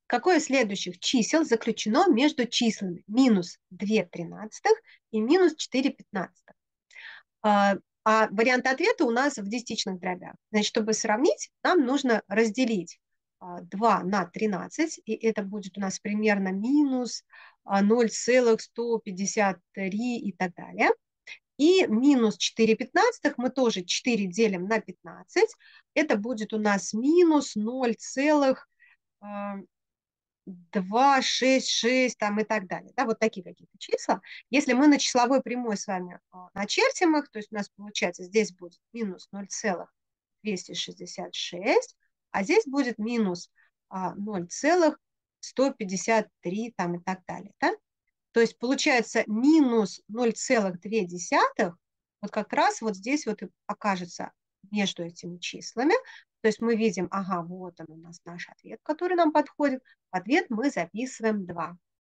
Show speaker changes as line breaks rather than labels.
Какое из следующих чисел заключено между числами минус 2/13 и минус 4/15? А вариант ответа у нас в десятичных дробях. Значит, чтобы сравнить, нам нужно разделить 2 на 13, и это будет у нас примерно минус 0,153 и так далее. И минус 4/15 мы тоже 4 делим на 15, это будет у нас минус 0,266 там и так далее. Да, вот такие какие-то числа. Если мы на числовой прямой с вами начертим их, то есть у нас получается здесь будет минус 0,266, а здесь будет минус 0,153 там и так далее. Да? То есть получается минус 0,2, вот как раз вот здесь вот и окажется между этими числами. То есть мы видим, ага, вот он у нас наш ответ, который нам подходит. В ответ мы записываем 2.